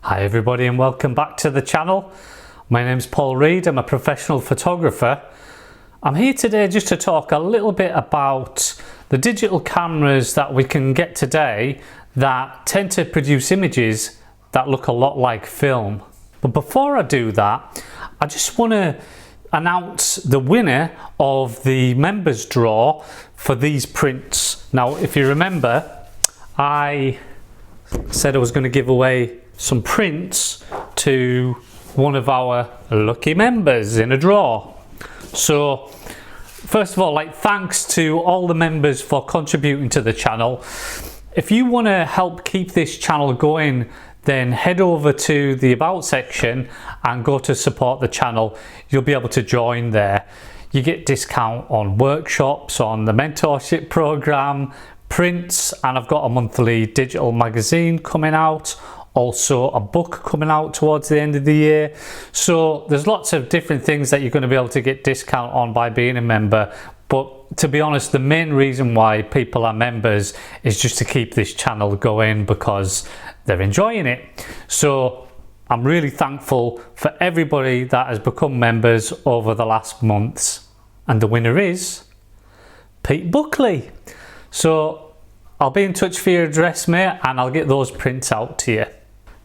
Hi everybody and welcome back to the channel. My name's Paul Reed, I'm a professional photographer. I'm here today just to talk a little bit about the digital cameras that we can get today that tend to produce images that look a lot like film. But before I do that, I just want to announce the winner of the members draw for these prints. Now if you remember, I said I was going to give away some prints to one of our lucky members in a draw. So first of all, thanks to all the members for contributing to the channel. If you want to help keep this channel going, then head over to the About section and go to support the channel. You'll be able to join there. You get discount on workshops, on the mentorship program, prints, and I've got a monthly digital magazine coming out, also a book coming out towards the end of the year. So there's lots of different things that you're going to be able to get discount on by being a member. But to be honest, the main reason why people are members is just to keep this channel going because they're enjoying it. So I'm really thankful for everybody that has become members over the last months. And the winner is Pete Buckley. So I'll be in touch for your address, mate, and I'll get those prints out to you.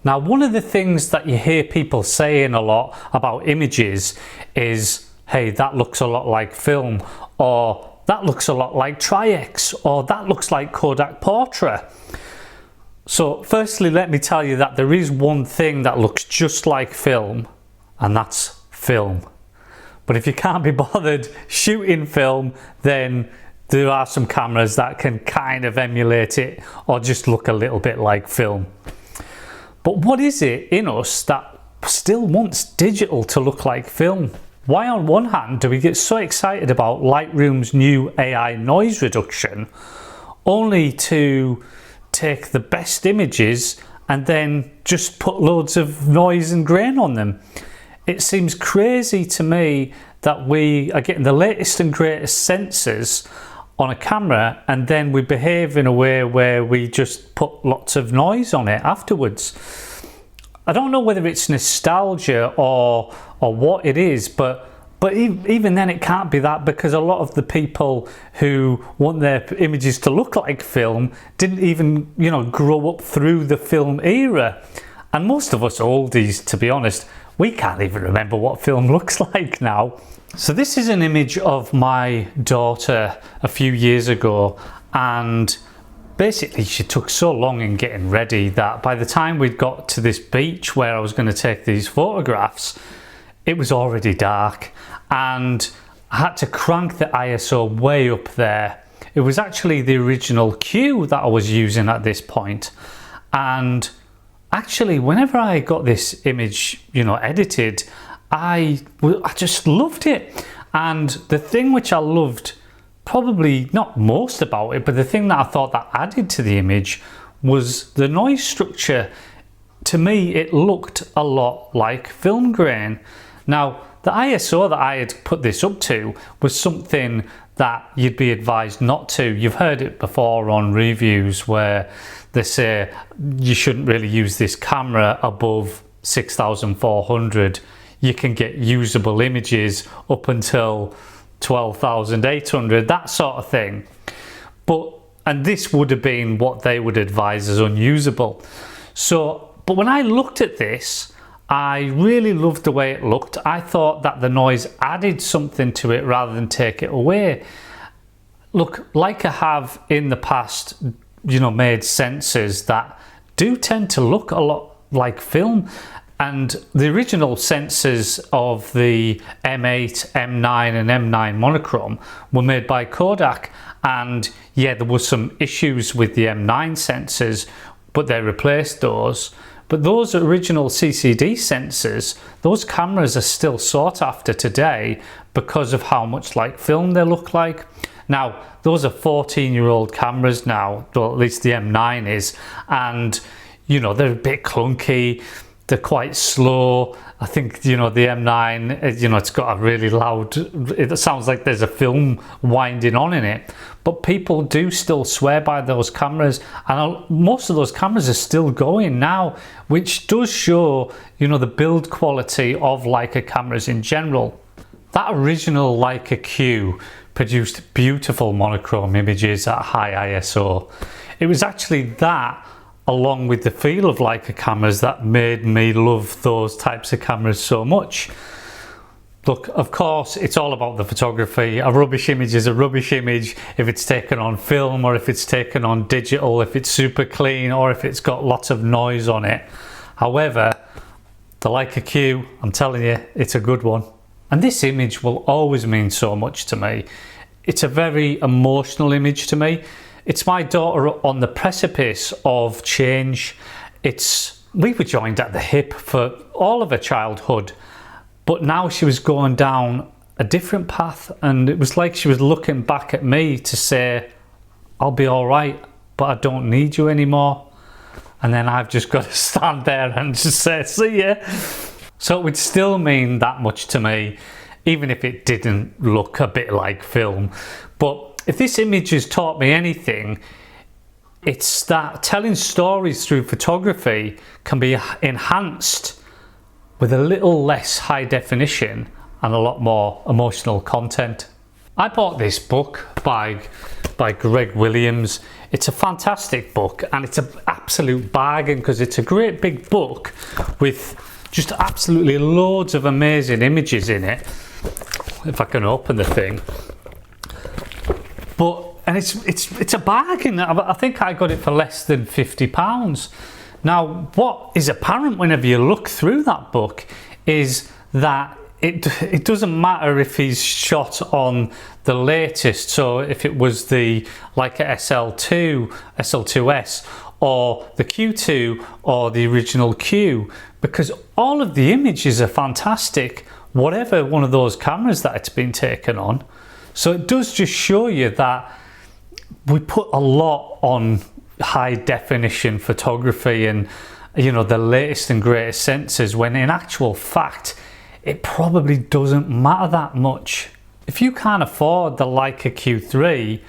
Now, one of the things that you hear people saying a lot about images is, hey, that looks a lot like film, or that looks a lot like Tri-X, or that looks like Kodak Portrait. So firstly, let me tell you that there is one thing that looks just like film, and that's film. But if you can't be bothered shooting film, then there are some cameras that can kind of emulate it or just look a little bit like film. But what is it in us that still wants digital to look like film? Why on one hand do we get so excited about Lightroom's new AI noise reduction, only to take the best images and then just put loads of noise and grain on them? It seems crazy to me that we are getting the latest and greatest sensors on a camera and then we behave in a way where we just put lots of noise on it afterwards. I don't know whether it's nostalgia or what it is, but even then it can't be that, because a lot of the people who want their images to look like film didn't even, grow up through the film era. And most of us oldies, to be honest, we can't even remember what film looks like now. So this is an image of my daughter a few years ago, and basically she took so long in getting ready that by the time we'd got to this beach where I was going to take these photographs, it was already dark and I had to crank the ISO way up there. It was actually the original Q that I was using at this point. And actually, whenever I got this image, edited, I just loved it. And the thing which I loved, probably not most about it, but the thing that I thought that added to the image was the noise structure. To me, it looked a lot like film grain. Now, the ISO that I had put this up to was something that you'd be advised not to. You've heard it before on reviews where they say you shouldn't really use this camera above 6400. You can get usable images up until 12,800, that sort of thing. And this would have been what they would advise as unusable. But when I looked at this, I really loved the way it looked. I thought that the noise added something to it rather than take it away. Look, Leica have in the past, made sensors that do tend to look a lot like film. And the original sensors of the M8, M9 and M9 monochrome were made by Kodak. And yeah, there were some issues with the M9 sensors, but they replaced those. But those original CCD sensors, those cameras are still sought after today because of how much like film they look like. Now, those are 14-year-old cameras now, well, at least the M9 is, and they're a bit clunky. they're quite slow. I think, you know, the M9, you know, it's got a really loud, it sounds like there's a film winding on in it, but people do still swear by those cameras, and most of those cameras are still going now, which does show, you know, the build quality of Leica cameras in general. That original Leica Q produced beautiful monochrome images at high ISO. It was actually that, along with the feel of Leica cameras, that made me love those types of cameras so much. Look, of course, it's all about the photography. A rubbish image is a rubbish image if it's taken on film, or if it's taken on digital, if it's super clean, or if it's got lots of noise on it. However, the Leica Q, I'm telling you, it's a good one. And this image will always mean so much to me. It's a very emotional image to me. It's my daughter on the precipice of change. We were joined at the hip for all of her childhood, but now she was going down a different path, and it was like she was looking back at me to say, I'll be all right, but I don't need you anymore. And then I've just got to stand there and just say, see ya. So it would still mean that much to me, even if it didn't look a bit like film. But if this image has taught me anything, it's that telling stories through photography can be enhanced with a little less high definition and a lot more emotional content. I bought this book by Greg Williams. It's a fantastic book, and it's an absolute bargain because it's a great big book with just absolutely loads of amazing images in it. If I can open the thing. And it's a bargain. I think I got it for less than £50. Now, what is apparent whenever you look through that book is that it doesn't matter if he's shot on the latest, so if it was the Leica SL2S, or the Q2, or the original Q, because all of the images are fantastic, whatever one of those cameras that it's been taken on. So it does just show you that we put a lot on high definition photography and, you know, the latest and greatest sensors, when in actual fact it probably doesn't matter that much. If you can't afford the Leica Q3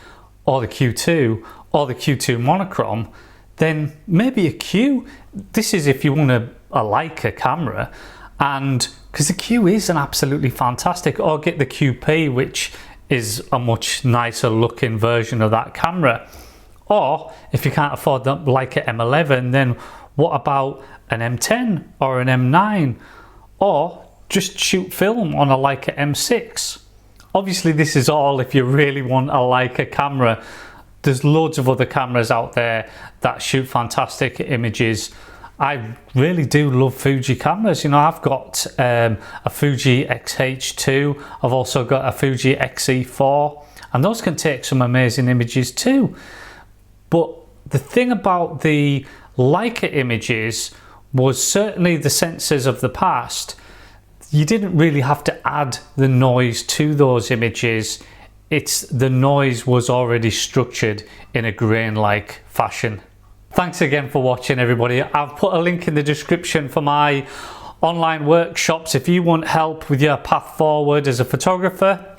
or the Q2 or the Q2 monochrome, then maybe a Q. This is if you want a Leica camera, and because the Q is an absolutely fantastic, or get the QP, which is a much nicer looking version of that camera. Or if you can't afford the Leica M11, then what about an M10 or an M9, or just shoot film on a Leica M6? Obviously this is all if you really want a Leica camera. There's loads of other cameras out there that shoot fantastic images. I really do love Fuji cameras. You know, I've got a Fuji X-H2, I've also got a Fuji X-E4, and those can take some amazing images too. But the thing about the Leica images was certainly the sensors of the past. You didn't really have to add the noise to those images. The noise was already structured in a grain-like fashion. Thanks again for watching, everybody. I've put a link in the description for my online workshops if you want help with your path forward as a photographer.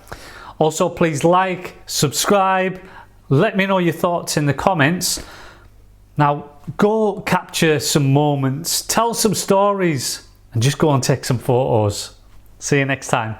Also, please like, subscribe, let me know your thoughts in the comments. Now, go capture some moments, tell some stories, and just go and take some photos. See you next time.